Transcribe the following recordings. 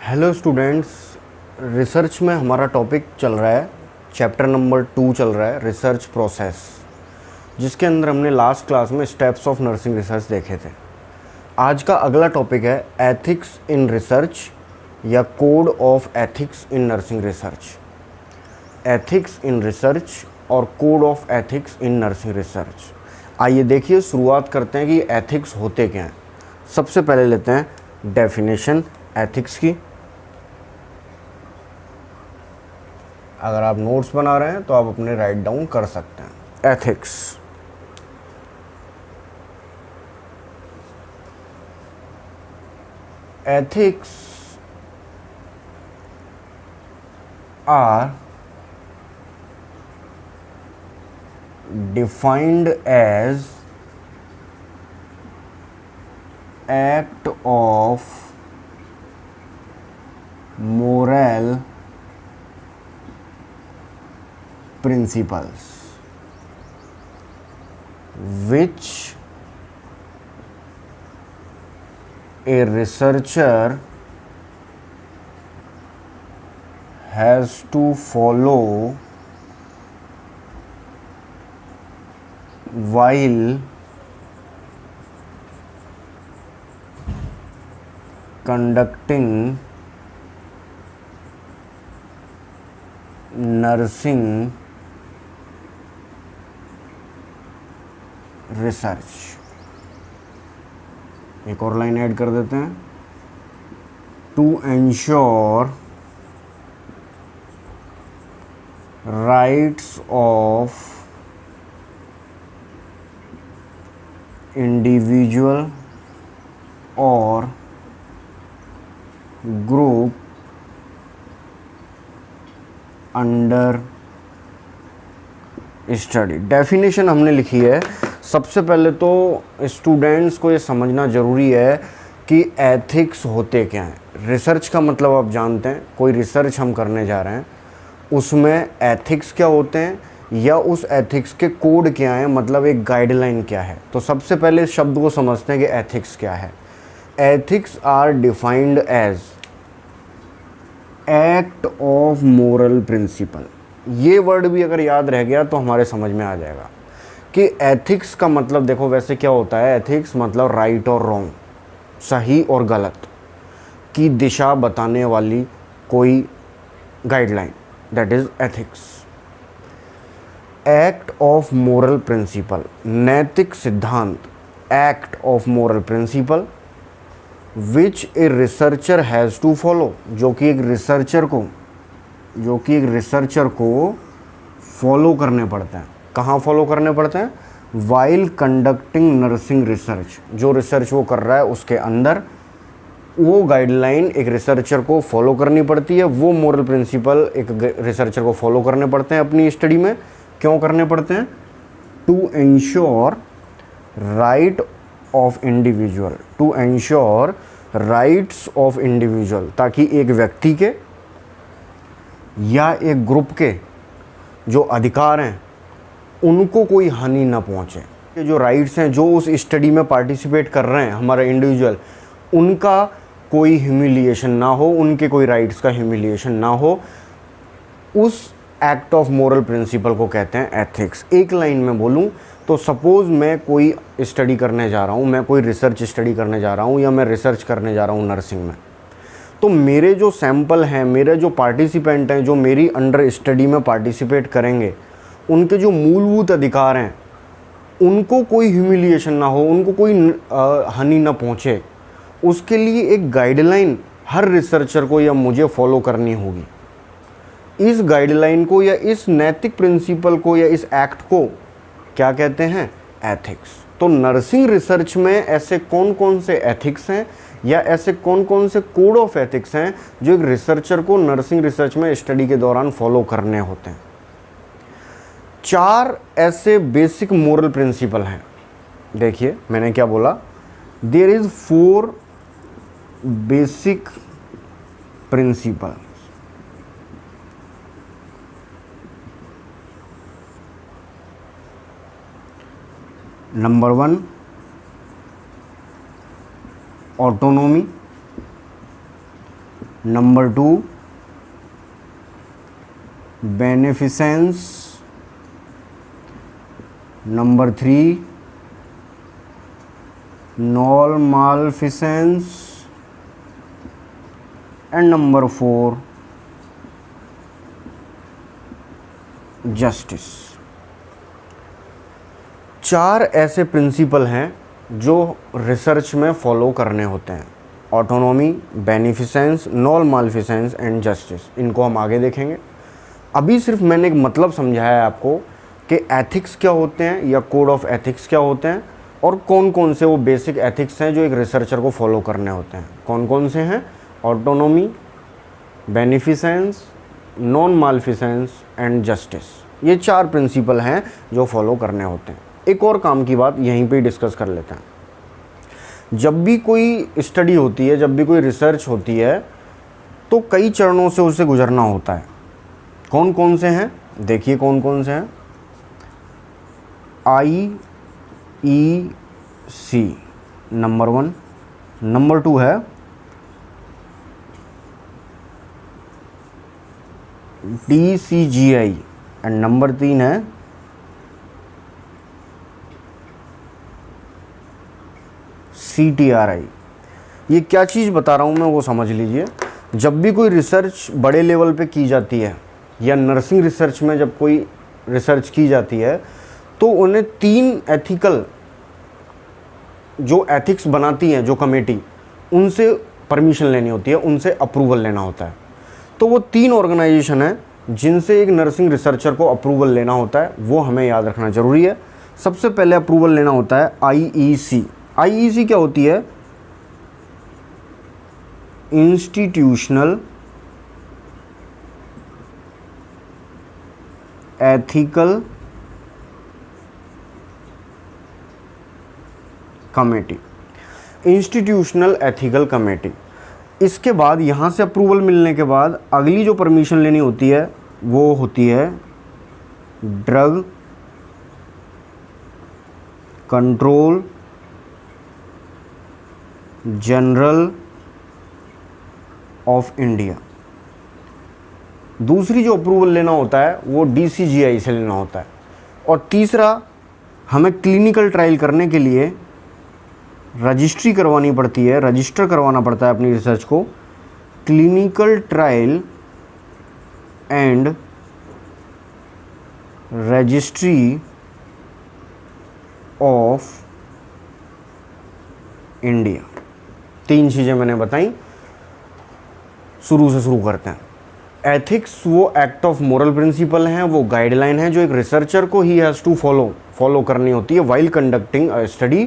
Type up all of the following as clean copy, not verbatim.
Hello students. Research में हमारा topic चल रहा है, चैप्टर नंबर 2 चल रहा है, रिसर्च प्रोसेस, जिसके अंदर हमने लास्ट क्लास में स्टेप्स ऑफ नर्सिंग रिसर्च देखे थे। आज का अगला टॉपिक है एथिक्स इन रिसर्च या code of ethics in nursing research. Ethics in research और code of ethics in nursing research. आइए देखिए, शुरुआत करते हैं कि एथिक्स होते क्या हैं। सबसे पहले लेते हैं डेफिनेशन एथिक्स की। अगर आप नोट्स बना रहे हैं तो आप अपने राइट डाउन कर सकते हैं। Ethics ethics are defined as act of moral principles which a researcher has to follow while conducting nursing research. एक और लाइन ऐड कर देते हैं, to ensure rights of individual और ग्रुप अंडर स्टडी। डेफिनेशन हमने लिखी है। सबसे पहले तो स्टूडेंट्स को ये समझना ज़रूरी है कि एथिक्स होते क्या हैं। रिसर्च का मतलब आप जानते हैं, कोई रिसर्च हम करने जा रहे हैं, उसमें एथिक्स क्या होते हैं या उस एथिक्स के कोड क्या हैं, मतलब एक गाइडलाइन क्या है। तो सबसे पहले इस शब्द को समझते हैं कि एथिक्स क्या है। Ethics are defined as act of moral principle. ये वर्ड भी अगर याद रह गया तो हमारे समझ में आ जाएगा कि एथिक्स का मतलब, देखो वैसे क्या होता है, एथिक्स मतलब राइट और रॉन्ग, सही और गलत की दिशा बताने वाली कोई guideline, that is ethics. Act of moral principle, नैतिक सिद्धांत, act of moral principle which a researcher has to follow, जो कि एक रिसर्चर को फॉलो करने पड़ते हैं। कहाँ फॉलो करने पड़ते हैं? While conducting nursing research. जो रिसर्च वो कर रहा है उसके अंदर वो गाइडलाइन एक रिसर्चर को फॉलो करनी पड़ती है। वो मोरल प्रिंसिपल एक रिसर्चर को फॉलो करने पड़ते हैं अपनी स्टडी में। क्यों करने पड़ते हैं? To ensure right of individual, to ensure rights of individual, ताकि एक व्यक्ति के या एक ग्रुप के जो अधिकार हैं उनको कोई हानि ना पहुंचे। ये जो राइट्स हैं, जो उस स्टडी में पार्टिसिपेट कर रहे हैं हमारा इंडिविजुअल, उनका कोई ह्यूमिलिएशन ना हो, उनके कोई राइट्स का ह्यूमिलिएशन ना हो, उस एक्ट ऑफ मोरल प्रिंसिपल को कहते हैं एथिक्स। एक लाइन में बोलूं तो सपोज़ मैं कोई स्टडी करने जा रहा हूं, मैं कोई रिसर्च स्टडी करने जा रहा हूं या मैं रिसर्च करने जा रहा हूं नर्सिंग में, तो मेरे जो सैंपल हैं, मेरे जो पार्टिसिपेंट हैं, जो मेरी अंडर स्टडी में पार्टिसिपेट करेंगे, उनके जो मूलभूत अधिकार हैं उनको कोई ह्यूमिलिएशन ना हो, उनको कोई हानि ना पहुंचे, उसके लिए एक गाइडलाइन हर रिसर्चर को या मुझे फॉलो करनी होगी। इस गाइडलाइन को या इस नैतिक प्रिंसिपल को या इस एक्ट को क्या कहते हैं? एथिक्स। तो नर्सिंग रिसर्च में ऐसे कौन कौन से एथिक्स हैं या ऐसे कौन कौन से कोड ऑफ एथिक्स हैं जो एक रिसर्चर को नर्सिंग रिसर्च में स्टडी के दौरान फॉलो करने होते हैं? 4 ऐसे बेसिक मोरल प्रिंसिपल हैं। देखिए मैंने क्या बोला, there is 4 basic principle. Number 1 autonomy, number 2 beneficence, number 3 non maleficence and number 4 justice. 4 ऐसे प्रिंसिपल हैं जो रिसर्च में फॉलो करने होते हैं, autonomy, beneficence, non maleficence and justice. इनको हम आगे देखेंगे। अभी सिर्फ मैंने एक मतलब समझाया है आपको कि एथिक्स क्या होते हैं या कोड ऑफ एथिक्स क्या होते हैं और कौन कौन से वो बेसिक एथिक्स हैं जो एक रिसर्चर को फॉलो करने होते हैं। कौन कौन से हैं? Autonomy, beneficence, non maleficence and justice. ये 4 प्रिंसिपल हैं जो फॉलो करने होते हैं। एक और काम की बात यहीं पे डिस्कस कर लेते हैं। जब भी कोई स्टडी होती है, जब भी कोई रिसर्च होती है, तो कई चरणों से उसे गुजरना होता है। कौन कौन से हैं? देखिए कौन कौन से हैं। IEC नंबर 1, नंबर 2 है DCGI एंड नंबर 3 है CTRI। ये क्या चीज़ बता रहा हूँ मैं वो समझ लीजिए। जब भी कोई रिसर्च बड़े लेवल पे की जाती है या नर्सिंग रिसर्च में जब कोई रिसर्च की जाती है तो उन्हें 3 एथिकल जो एथिक्स बनाती हैं जो कमेटी, उनसे परमिशन लेनी होती है, उनसे अप्रूवल लेना होता है। तो वो 3 ऑर्गेनाइजेशन हैं जिनसे एक नर्सिंग रिसर्चर को अप्रूवल लेना होता है, वो हमें याद रखना ज़रूरी है। सबसे पहले अप्रूवल लेना होता है IEC। IEC क्या होती है? Institutional ethical committee, institutional ethical committee. इसके बाद यहाँ से अप्रूवल मिलने के बाद अगली जो परमिशन लेनी होती है वो होती है drug control general of India. दूसरी जो अप्रूवल लेना होता है वो DCGI से लेना होता है। और तीसरा, हमें क्लिनिकल ट्रायल करने के लिए रजिस्ट्री करवानी पड़ती है, रजिस्टर करवाना पड़ता है अपनी रिसर्च को। Clinical trial and registry of India. 3 चीज़ें मैंने बताई। शुरू से शुरू करते हैं। एथिक्स वो एक्ट ऑफ मोरल प्रिंसिपल हैं, वो गाइडलाइन है जो एक रिसर्चर को ही हैज़ टू फॉलो करनी होती है वाइल कंडक्टिंग अ स्टडी।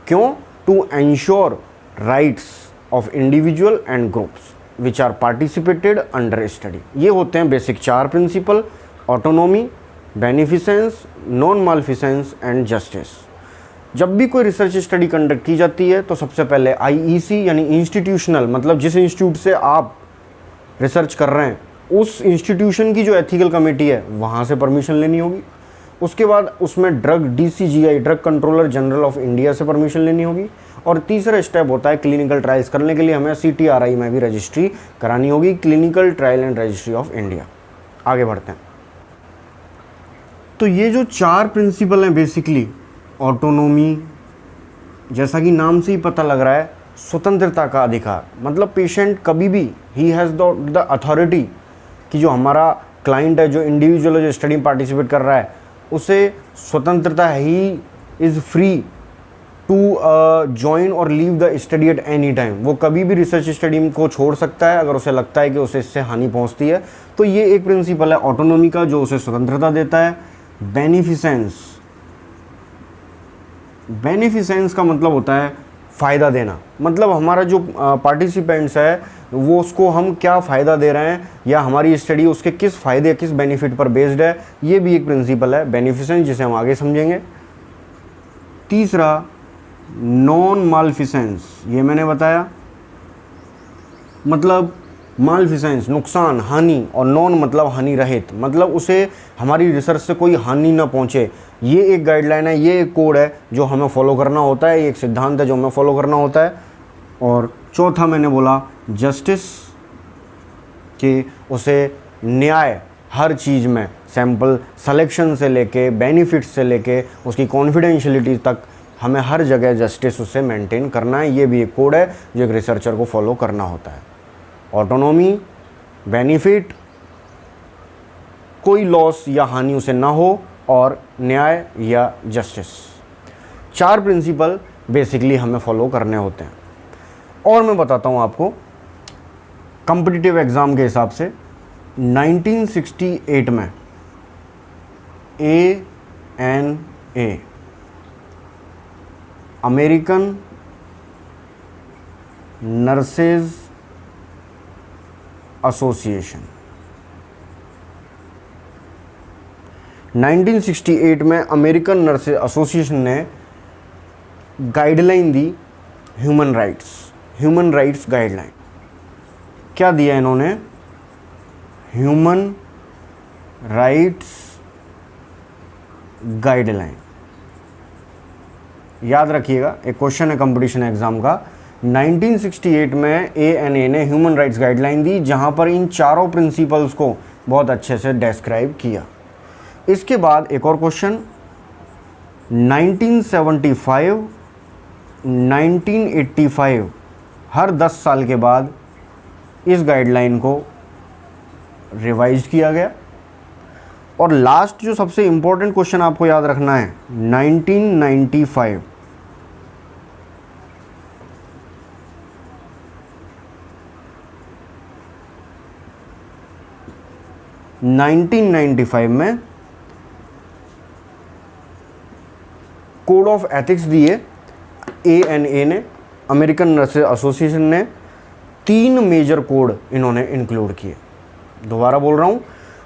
क्यों? To ensure rights of individual and groups which are participated under study. ये होते हैं basic 4 principle: autonomy, beneficence, non maleficence and justice. जब भी कोई रिसर्च स्टडी कंडक्ट की जाती है तो सबसे पहले IEC यानी इंस्टीट्यूशनल, मतलब जिस इंस्टीट्यूट से आप रिसर्च कर रहे हैं उस इंस्टीट्यूशन की जो एथिकल कमेटी है वहाँ से परमिशन लेनी होगी। उसके बाद उसमें drug DCGI, drug controller general of India से परमिशन लेनी होगी। और तीसरा स्टेप होता है क्लिनिकल ट्रायल्स करने के लिए हमें CTRI में भी रजिस्ट्री करानी होगी, clinical trial and registry of India. आगे बढ़ते हैं। तो ये जो 4 प्रिंसिपल हैं बेसिकली, ऑटोनॉमी, जैसा कि नाम से ही पता लग रहा है, स्वतंत्रता का अधिकार, मतलब पेशेंट कभी भी ही हैज़ द अथॉरिटी कि जो हमारा क्लाइंट है, जो इंडिविजुअल है, जो स्टडी में पार्टिसिपेट कर रहा है, उसे स्वतंत्रता है, he is free to join और leave the study at any time. वो कभी भी रिसर्च स्टडी को छोड़ सकता है अगर उसे लगता है कि उसे इससे हानि पहुंचती है। तो ये एक प्रिंसिपल है ऑटोनॉमी का जो उसे स्वतंत्रता देता है। बेनिफिसेंस, बेनिफिसेंस का मतलब होता है फ़ायदा देना, मतलब हमारा जो पार्टिसिपेंट्स है वो उसको हम क्या फ़ायदा दे रहे हैं या हमारी स्टडी उसके किस फ़ायदे, किस बेनिफिट पर बेस्ड है, ये भी एक प्रिंसिपल है बेनिफिसेंस, जिसे हम आगे समझेंगे। तीसरा नॉन मालफिसेंस, ये मैंने बताया, मतलब मालफिसेंस नुकसान, हानि, और नॉन मतलब हानि रहित, मतलब उसे हमारी रिसर्च से कोई हानि ना पहुँचे। ये एक गाइडलाइन है, ये एक कोड है जो हमें फॉलो करना होता है, ये एक सिद्धांत है जो हमें फॉलो करना होता है। और चौथा मैंने बोला जस्टिस, कि उसे न्याय हर चीज़ में, सैंपल सिलेक्शन से लेके बेनिफिट्स से लेके उसकी कॉन्फिडेंशियलिटी तक, हमें हर जगह जस्टिस उससे मेंटेन करना है। ये भी एक कोड है जो एक रिसर्चर को फॉलो करना होता है। ऑटोनॉमी, बेनिफिट, कोई लॉस या हानि उसे ना हो, और न्याय या जस्टिस। 4 प्रिंसिपल बेसिकली हमें फॉलो करने होते हैं। और मैं बताता हूँ आपको, कॉम्पिटिटिव एग्ज़ाम के हिसाब से 1968 में ANA, अमेरिकन नर्सेज एसोसिएशन, 1968 में अमेरिकन नर्सेज एसोसिएशन ने गाइडलाइन दी, ह्यूमन राइट्स गाइडलाइन। क्या दिया इन्होंने? Human rights guideline. याद रखिएगा, एक क्वेश्चन है कंपटीशन एग्जाम का। 1968 में ANA ने ह्यूमन राइट्स गाइडलाइन दी, जहां पर इन चारों प्रिंसिपल्स को बहुत अच्छे से डिस्क्राइब किया। इसके बाद एक और क्वेश्चन, 1975, 1985, हर 10 साल के बाद इस गाइडलाइन को रिवाइज किया गया। और लास्ट जो सबसे इम्पोर्टेंट क्वेश्चन आपको याद रखना है, 1995, में कोड ऑफ एथिक्स दिए ANA ने, अमेरिकन नर्सेज एसोसिएशन ने। 3 मेजर कोड इन्होंने इंक्लूड किए। दोबारा बोल रहा हूँ,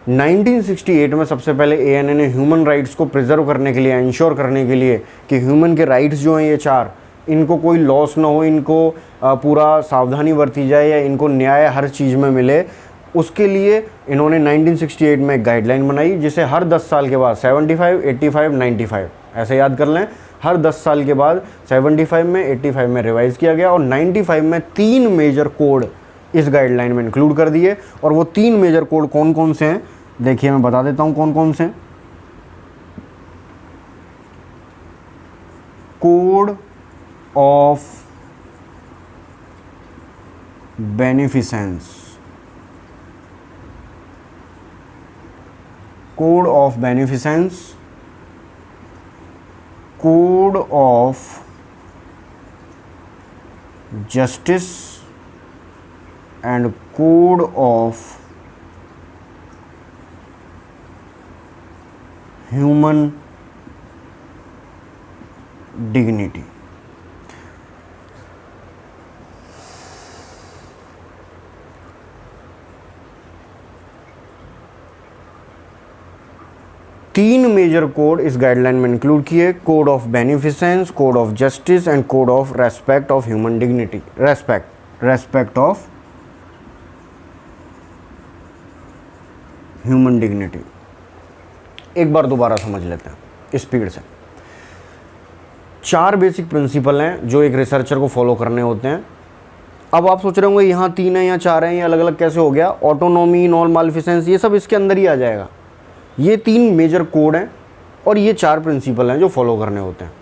1968 में सबसे पहले ANA ने ह्यूमन राइट्स को प्रिजर्व करने के लिए, इंश्योर करने के लिए कि ह्यूमन के राइट्स जो हैं ये 4, इनको कोई लॉस ना हो, इनको पूरा सावधानी बरती जाए या इनको न्याय हर चीज़ में मिले, उसके लिए इन्होंने 1968 में एक गाइडलाइन बनाई, जिसे हर 10 साल के बाद 75, 85, 95 ऐसे याद कर लें। हर 10 साल के बाद 75 में, 85 में रिवाइज किया गया, और 95 में 3 मेजर कोड इस गाइडलाइन में इंक्लूड कर दिए। और वो 3 मेजर कोड कौन कौन से हैं, देखिए मैं बता देता हूं कौन कौन से हैं। Code of beneficence, code of beneficence, code of justice and code of human dignity. तीन मेजर कोड इस गाइडलाइन में इंक्लूड किए, code of beneficence, code of justice and code of respect of human dignity. Respect of human dignity. एक बार दोबारा समझ लेते हैं speed से। 4 बेसिक प्रिंसिपल हैं जो एक रिसर्चर को फॉलो करने होते हैं। अब आप सोच रहे होंगे यहाँ 3 हैं या 4 हैं, ये अलग अलग कैसे हो गया? ऑटोनॉमी, नॉन मालिफिसेंस, ये सब इसके अंदर ही आ जाएगा। ये 3 मेजर कोड हैं और ये 4 प्रिंसिपल हैं जो फॉलो करने होते हैं।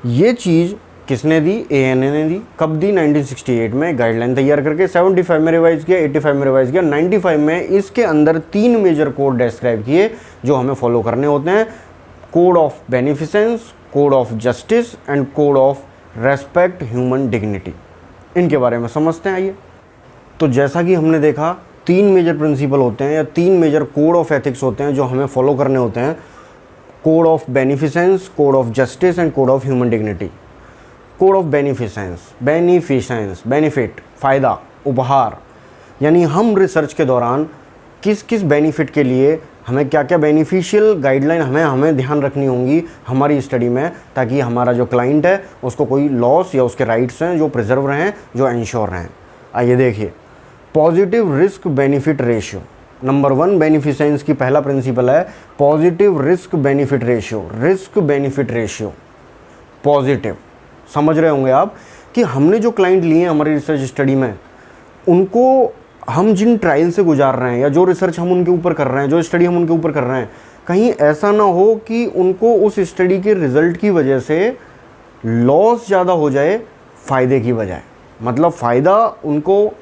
ये चीज़ किसने दी? ANA ने दी। कब दी? 1968 में गाइडलाइन तैयार करके, 75 में रिवाइज किया, 85 में रिवाइज किया, 95 में इसके अंदर 3 मेजर कोड डिस्क्राइब किए जो हमें फॉलो करने होते हैं। Code of beneficence, code of justice and code of respect human dignity. इनके बारे में समझते हैं। आइए, तो जैसा कि हमने देखा 3 मेजर प्रिंसिपल होते हैं या 3 मेजर कोड ऑफ एथिक्स होते हैं जो हमें फॉलो करने होते हैं। Code of beneficence, code of justice and code of human dignity. Code of beneficence, benefit, फ़ायदा, उपहार, यानी हम रिसर्च के दौरान किस किस बेनिफिट के लिए हमें क्या क्या बेनिफिशियल गाइडलाइन हमें ध्यान रखनी होंगी हमारी स्टडी में, ताकि हमारा जो क्लाइंट है उसको कोई लॉस या उसके राइट्स हैं जो प्रिजर्व रहें, जो इंश्योर रहें। आइए देखिए, positive risk benefit ratio. Number 1 beneficence की पहला प्रिंसिपल है positive risk benefit ratio. Positive, समझ रहे होंगे आप कि हमने जो क्लाइंट लिए हैं हमारी रिसर्च स्टडी में, उनको हम जिन ट्रायल से गुजार रहे हैं या जो रिसर्च हम उनके ऊपर कर रहे हैं, जो स्टडी हम उनके ऊपर कर रहे हैं, कहीं ऐसा ना हो कि उनको उस स्टडी के रिजल्ट की वजह से लॉस ज़्यादा हो जाए फ़ायदे की बजाय। मतलब फ़ायदा उनको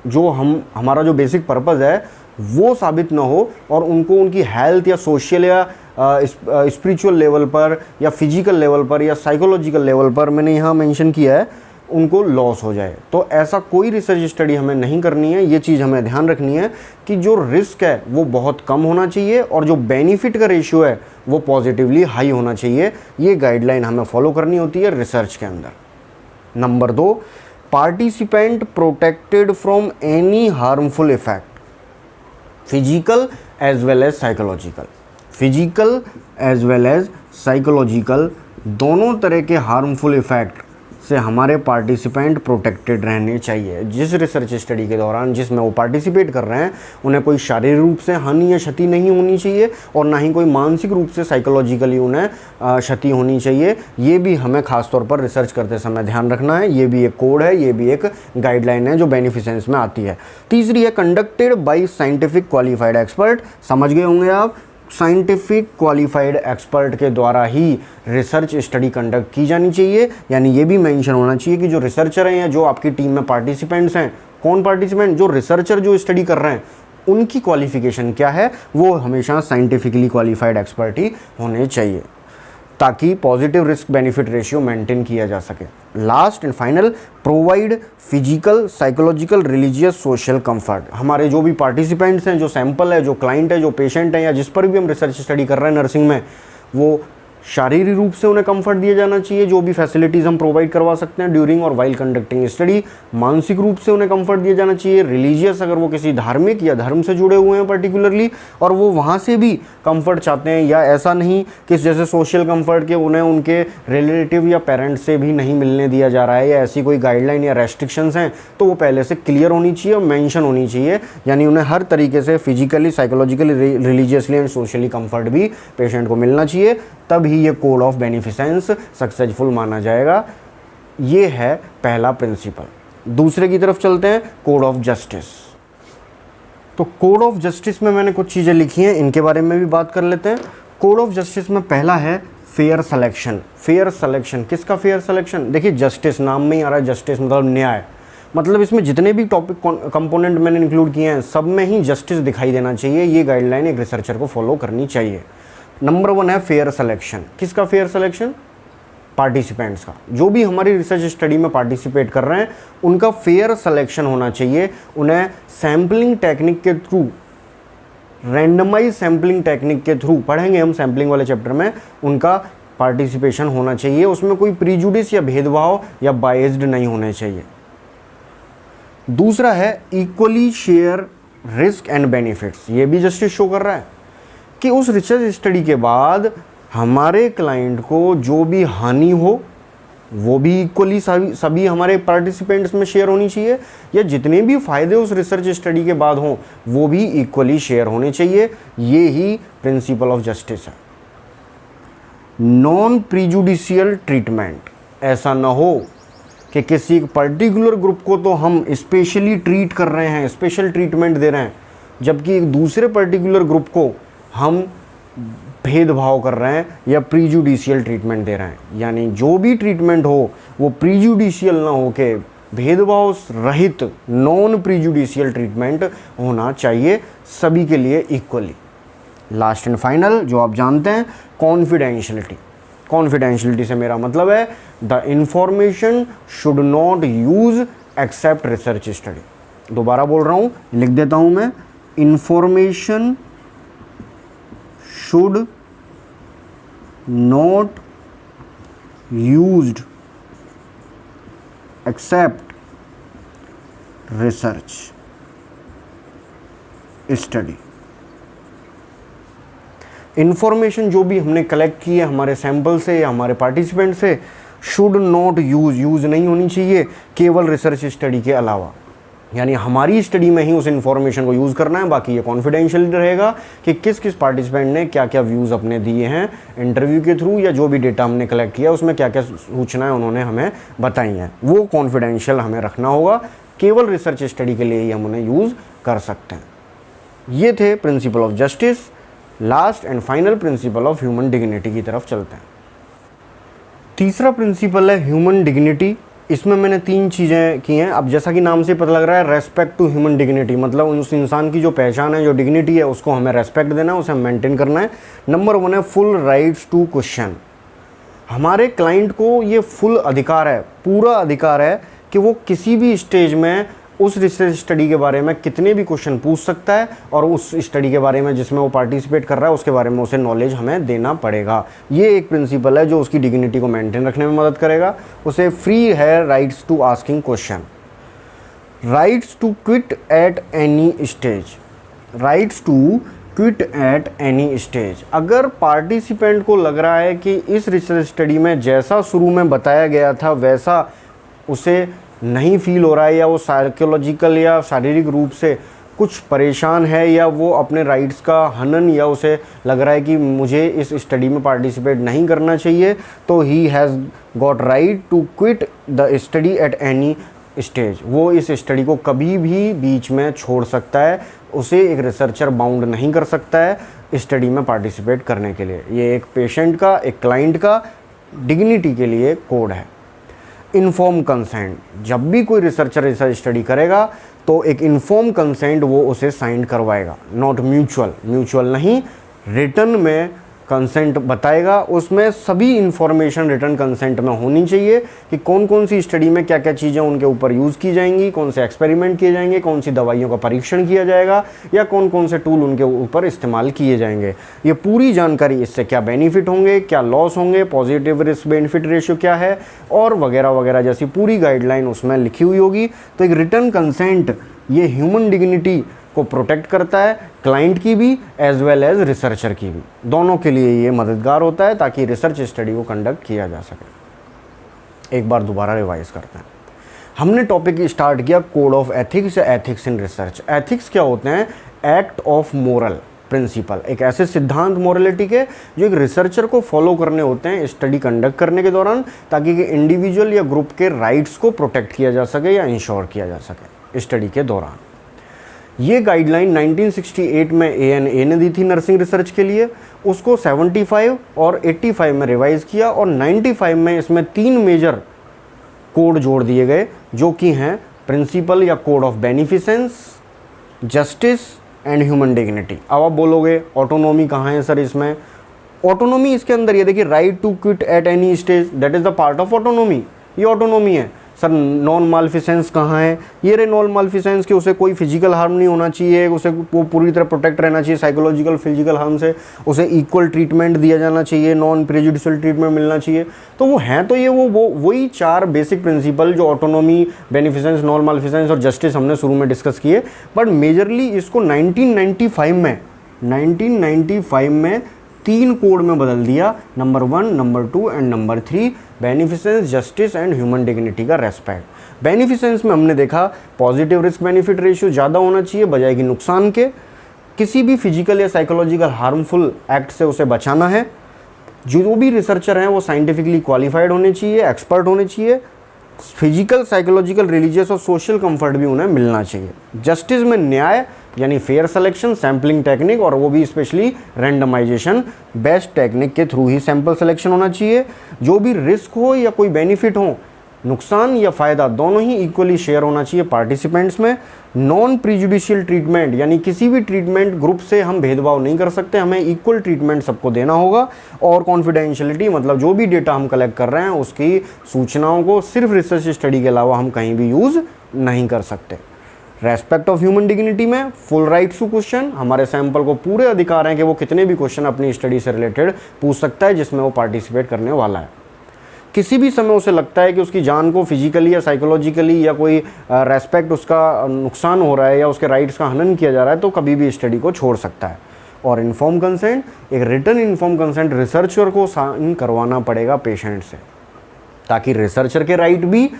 जो हमारा जो बेसिक पर्पज़ है वो साबित ना हो और उनको उनकी हेल्थ या सोशल या स्पिरिचुअल लेवल पर या फिजिकल लेवल पर या साइकोलॉजिकल लेवल पर, मैंने यहाँ मेंशन किया है, उनको लॉस हो जाए। तो ऐसा कोई रिसर्च स्टडी हमें नहीं करनी है। ये चीज़ हमें ध्यान रखनी है कि जो रिस्क है वो बहुत कम होना चाहिए और जो बेनिफिट का रेशियो है वो पॉजिटिवली हाई होना चाहिए। ये गाइडलाइन हमें फॉलो करनी होती है रिसर्च के अंदर। Number 2, participant protected from any harmful effect, physical as well as psychological. Physical as well as psychological दोनों तरह के हार्मफुल इफेक्ट से हमारे पार्टिसिपेंट प्रोटेक्टेड रहने चाहिए। जिस रिसर्च स्टडी के दौरान जिसमें वो पार्टिसिपेट कर रहे हैं उन्हें कोई शारीरिक रूप से हानि या क्षति नहीं होनी चाहिए और ना ही कोई मानसिक रूप से साइकोलॉजिकली उन्हें क्षति होनी चाहिए। ये भी हमें खास तौर पर रिसर्च करते समय ध्यान रखना है। ये भी एक कोड है, ये भी एक गाइडलाइन है जो बेनिफिसेंस में आती है। तीसरी है conducted by scientific qualified expert. समझ गए होंगे आप, साइंटिफिक क्वालिफाइड एक्सपर्ट के द्वारा ही रिसर्च स्टडी कंडक्ट की जानी चाहिए। यानी ये भी मेंशन होना चाहिए कि जो रिसर्चर हैं या जो आपकी टीम में पार्टिसिपेंट्स हैं, कौन पार्टिसिपेंट, जो रिसर्चर जो स्टडी कर रहे हैं उनकी क्वालिफिकेशन क्या है, वो हमेशा साइंटिफिकली क्वालिफाइड एक्सपर्ट ही होने चाहिए ताकि positive risk benefit ratio maintain किया जा सके। Last and final, provide physical, psychological, religious, social comfort. हमारे जो भी पार्टिसिपेंट्स हैं, जो सैंपल है, जो क्लाइंट है, जो पेशेंट है या जिस पर भी हम रिसर्च स्टडी कर रहे हैं नर्सिंग में, वो शारीरिक रूप से उन्हें कंफर्ट दिया जाना चाहिए, जो भी फैसिलिटीज़ हम प्रोवाइड करवा सकते हैं ड्यूरिंग और वाइल कंडक्टिंग स्टडी। मानसिक रूप से उन्हें कंफर्ट दिया जाना चाहिए, रिलीजियस अगर वो किसी धार्मिक या धर्म से जुड़े हुए हैं पर्टिकुलरली और वो वहाँ से भी कंफर्ट चाहते हैं, या ऐसा नहीं कि जैसे सोशल कंफर्ट के उन्हें उनके रिलेटिव या पेरेंट्स से भी नहीं मिलने दिया जा रहा है या ऐसी कोई गाइडलाइन या रेस्ट्रिक्शंस हैं, तो वो पहले से क्लियर होनी चाहिए और मेंशन होनी चाहिए। यानी उन्हें हर तरीके से physically, psychologically, religiously and socially comfort भी पेशेंट को मिलना चाहिए, तब ही ये कोड ऑफ बेनिफिसेंस सक्सेसफुल माना जाएगा। ये है पहला प्रिंसिपल। दूसरे की तरफ चलते हैं, कोड ऑफ जस्टिस। तो कोड ऑफ जस्टिस में मैंने कुछ चीज़ें लिखी हैं, इनके बारे में भी बात कर लेते हैं। कोड ऑफ जस्टिस में पहला है फेयर सिलेक्शन। फेयर सिलेक्शन, किसका फेयर सिलेक्शन? देखिए, जस्टिस नाम में ही आ रहा है, जस्टिस मतलब न्याय। मतलब इसमें जितने भी टॉपिक कंपोनेंट मैंने इंक्लूड किए हैं सब में ही जस्टिस दिखाई देना चाहिए। ये गाइडलाइन एक रिसर्चर को फॉलो करनी चाहिए। नंबर 1 है फेयर सिलेक्शन। किसका फेयर सिलेक्शन? पार्टिसिपेंट्स का। जो भी हमारी रिसर्च स्टडी में पार्टिसिपेट कर रहे हैं उनका फेयर सिलेक्शन होना चाहिए। उन्हें सैम्पलिंग टेक्निक के थ्रू, रैंडमाइज सैम्पलिंग टेक्निक के थ्रू, पढ़ेंगे हम सैम्पलिंग वाले चैप्टर में, उनका पार्टिसिपेशन होना चाहिए। उसमें कोई प्रीजुडिस या भेदभाव या बायस्ड नहीं होने चाहिए। दूसरा है equally share risk and benefits. ये भी जस्टिस शो कर रहा है कि उस रिसर्च स्टडी के बाद हमारे क्लाइंट को जो भी हानि हो वो भी इक्वली सभी हमारे पार्टिसिपेंट्स में शेयर होनी चाहिए, या जितने भी फ़ायदे उस रिसर्च स्टडी के बाद हों वो भी इक्वली शेयर होने चाहिए। ये ही प्रिंसिपल ऑफ जस्टिस है। Non prejudicial treatment. ऐसा ना हो कि किसी पर्टिकुलर ग्रुप को तो हम स्पेशली ट्रीट कर रहे हैं, स्पेशल ट्रीटमेंट दे रहे हैं, जबकि एक दूसरे पर्टिकुलर ग्रुप को हम भेदभाव कर रहे हैं या प्रीजुडिशियल ट्रीटमेंट दे रहे हैं। यानी जो भी ट्रीटमेंट हो वो प्रीजुडिशियल ना हो के भेदभाव रहित नॉन प्रीजुडिशियल ट्रीटमेंट होना चाहिए सभी के लिए इक्वली। लास्ट एंड फाइनल जो आप जानते हैं, कॉन्फिडेंशियलिटी। कॉन्फिडेंशियलिटी से मेरा मतलब है the information should not use except research study. दोबारा बोल रहा हूँ, लिख देता हूँ मैं, information should not used except research study। Information जो भी हमने कलेक्ट की है हमारे सैंपल से या हमारे पार्टिसिपेंट से, शुड नॉट यूज़ नहीं होनी चाहिए केवल रिसर्च स्टडी के अलावा। यानी हमारी स्टडी में ही उस इंफॉर्मेशन को यूज़ करना है। बाकी ये कॉन्फिडेंशियल रहेगा कि किस किस पार्टिसिपेंट ने क्या क्या व्यूज़ अपने दिए हैं इंटरव्यू के थ्रू, या जो भी डेटा हमने कलेक्ट किया उसमें क्या क्या सूचनाएं उन्होंने हमें बताई हैं, वो कॉन्फिडेंशियल हमें रखना होगा। केवल रिसर्च स्टडी के लिए ही हम उन्हें यूज़ कर सकते हैं। ये थे principal of justice. Last and final principle of human dignity की तरफ चलते हैं। तीसरा प्रिंसिपल है ह्यूमन डिग्निटी। इसमें मैंने 3 चीज़ें की हैं। अब जैसा कि नाम से पता लग रहा है, रेस्पेक्ट टू ह्यूमन डिग्निटी, मतलब उस इंसान की जो पहचान है, जो डिग्निटी है, उसको हमें रेस्पेक्ट देना है, उसे मेंटेन करना है। नंबर 1 है फुल राइट्स टू क्वेश्चन। हमारे क्लाइंट को ये फुल अधिकार है, पूरा अधिकार है कि वो किसी भी स्टेज में उस रिसर्च स्टडी के बारे में कितने भी क्वेश्चन पूछ सकता है और उस स्टडी के बारे में जिसमें वो पार्टिसिपेट कर रहा है उसके बारे में उसे नॉलेज हमें देना पड़ेगा। ये एक प्रिंसिपल है जो उसकी डिग्निटी को मेंटेन रखने में मदद करेगा। उसे फ्री है rights to asking question, rights to quit at any stage, rights to quit at any stage. अगर पार्टिसिपेंट को लग रहा है कि इस रिसर्च स्टडी में जैसा शुरू में बताया गया था वैसा उसे नहीं फील हो रहा है, या वो साइकोलॉजिकल या शारीरिक रूप से कुछ परेशान है, या वो अपने राइट्स का हनन, या उसे लग रहा है कि मुझे इस स्टडी में पार्टिसिपेट नहीं करना चाहिए, तो he has got right to quit the study at any stage. वो इस स्टडी को कभी भी बीच में छोड़ सकता है, उसे एक रिसर्चर बाउंड नहीं कर सकता है स्टडी में पार्टिसिपेट करने के लिए। ये एक पेशेंट का, एक क्लाइंट का डिग्निटी के लिए कोड है। इन्फॉर्म कंसेंट, जब भी कोई रिसर्चर रिसर्च स्टडी करेगा तो एक इन्फॉर्म कंसेंट वो उसे साइन करवाएगा, नॉट म्यूचुअल, म्यूचुअल नहीं, रिटर्न में कंसेंट बताएगा। उसमें सभी इंफॉर्मेशन रिटर्न कंसेंट में होनी चाहिए कि कौन कौन सी स्टडी में क्या क्या चीज़ें उनके ऊपर यूज़ की जाएंगी, कौन से एक्सपेरिमेंट किए जाएंगे, कौन सी दवाइयों का परीक्षण किया जाएगा, या कौन कौन से टूल उनके ऊपर इस्तेमाल किए जाएंगे। ये पूरी जानकारी, इससे क्या बेनिफिट होंगे, क्या लॉस होंगे, पॉजिटिव रिस्क बेनिफिट रेशियो क्या है, और वगैरह वगैरह जैसी पूरी गाइडलाइन उसमें लिखी हुई होगी। तो एक रिटर्न कंसेंट ये ह्यूमन डिग्निटी को प्रोटेक्ट करता है, क्लाइंट की भी एज वेल एज रिसर्चर की भी, दोनों के लिए ये मददगार होता है ताकि रिसर्च स्टडी को कंडक्ट किया जा सके। एक बार दोबारा रिवाइज करते हैं। हमने टॉपिक स्टार्ट किया कोड ऑफ एथिक्स या एथिक्स इन रिसर्च। एथिक्स क्या होते हैं? एक्ट ऑफ मोरल प्रिंसिपल, एक ऐसे सिद्धांत मोरलिटी के जो एक रिसर्चर को फॉलो करने होते हैं स्टडी कंडक्ट करने के दौरान, ताकि इंडिविजुअल या ग्रुप के राइट्स को प्रोटेक्ट किया जा सके या इंश्योर किया जा सके स्टडी के दौरान। ये गाइडलाइन 1968 में ANA ने दी थी नर्सिंग रिसर्च के लिए। उसको 75 और 85 में रिवाइज किया, और 95 में इसमें 3 मेजर कोड जोड़ दिए गए जो कि हैं प्रिंसिपल या code of beneficence, justice and human dignity. अब आप बोलोगे ऑटोनॉमी कहाँ है सर इसमें? ऑटोनॉमी इसके अंदर, ये देखिए, right to quit at any stage, that is the part of autonomy, ये ऑटोनॉमी है। सर नॉन मालफिसेंस कहाँ है? ये रे नॉन मालफिसेंस कि उसे कोई फिजिकल हार्म नहीं होना चाहिए, उसे वो पूरी तरह प्रोटेक्ट रहना चाहिए साइकोलॉजिकल फिजिकल हार्म से, उसे इक्वल ट्रीटमेंट दिया जाना चाहिए, नॉन प्रेजुडिशियल ट्रीटमेंट मिलना चाहिए। तो वो हैं, तो ये वही 4 बेसिक प्रिंसिपल जो ऑटोनॉमी, बेनिफिसेंस, नॉन मालफिसेंस और जस्टिस हमने शुरू में डिस्कस किए। बट मेजरली इसको 1995 में 3 कोड में बदल दिया, number 1, number 2 and number 3, beneficence, justice and human dignity का रेस्पेक्ट। बेनिफिसेंस में हमने देखा पॉजिटिव रिस्क बेनिफिट रेशियो ज़्यादा होना चाहिए बजाय कि नुकसान के, किसी भी फिजिकल या साइकोलॉजिकल हार्मफुल एक्ट से उसे बचाना है, जो भी रिसर्चर हैं वो साइंटिफिकली क्वालिफाइड होने चाहिए, एक्सपर्ट होने चाहिए, फिजिकल, साइकोलॉजिकल, रिलीजियस और सोशल कंफर्ट भी उन्हें मिलना चाहिए। जस्टिस में न्याय यानी फेयर सिलेक्शन, सैम्पलिंग टेक्निक, और वो भी स्पेशली रैंडमाइजेशन बेस्ट टेक्निक के थ्रू ही सैंपल सिलेक्शन होना चाहिए। जो भी रिस्क हो या कोई बेनिफिट हो, नुकसान या फ़ायदा दोनों ही इक्वली शेयर होना चाहिए पार्टिसिपेंट्स में। नॉन प्रिजुडिशियल ट्रीटमेंट यानी किसी भी ट्रीटमेंट ग्रुप से हम भेदभाव नहीं कर सकते, हमें इक्वल ट्रीटमेंट सबको देना होगा। और कॉन्फिडेंशियलिटी मतलब जो भी डेटा हम कलेक्ट कर रहे हैं उसकी सूचनाओं को सिर्फ रिसर्च स्टडी के अलावा हम कहीं भी यूज़ नहीं कर सकते। रेस्पेक्ट ऑफ ह्यूमन डिग्निटी में फुल राइट्स टू क्वेश्चन, हमारे सैंपल को पूरे अधिकार हैं कि वो कितने भी क्वेश्चन अपनी स्टडी से रिलेटेड पूछ सकता है जिसमें वो पार्टिसिपेट करने वाला है। किसी भी समय उसे लगता है कि उसकी जान को फिजिकली या साइकोलॉजिकली या कोई रेस्पेक्ट उसका नुकसान हो रहा है या उसके राइट्स का हनन किया जा रहा है तो कभी भी स्टडी को छोड़ सकता है। और इन्फॉर्म कंसेंट, एक रिटर्न इन्फॉर्म कंसेंट रिसर्चर को साइन करवाना पड़ेगा पेशेंट से, ताकि रिसर्चर के राइट भी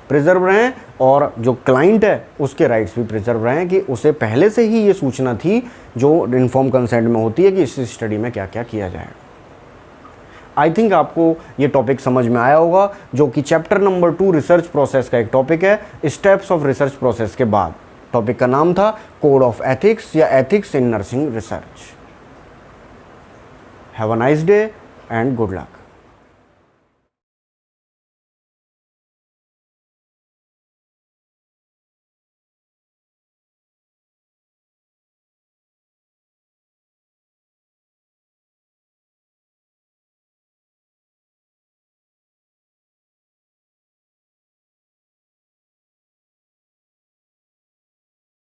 प्रिजर्व रहें और जो क्लाइंट है उसके राइट्स भी प्रिजर्व रहें कि उसे पहले से ही ये सूचना थी जो इन्फॉर्म कंसेंट में होती है कि इस स्टडी में क्या क्या किया जाएगा। आई थिंक आपको ये टॉपिक समझ में आया होगा, जो कि चैप्टर नंबर 2 रिसर्च प्रोसेस का एक टॉपिक है, स्टेप्स ऑफ रिसर्च प्रोसेस के बाद। टॉपिक का नाम था कोड ऑफ एथिक्स या ethics in nursing research. Have a nice day and good luck.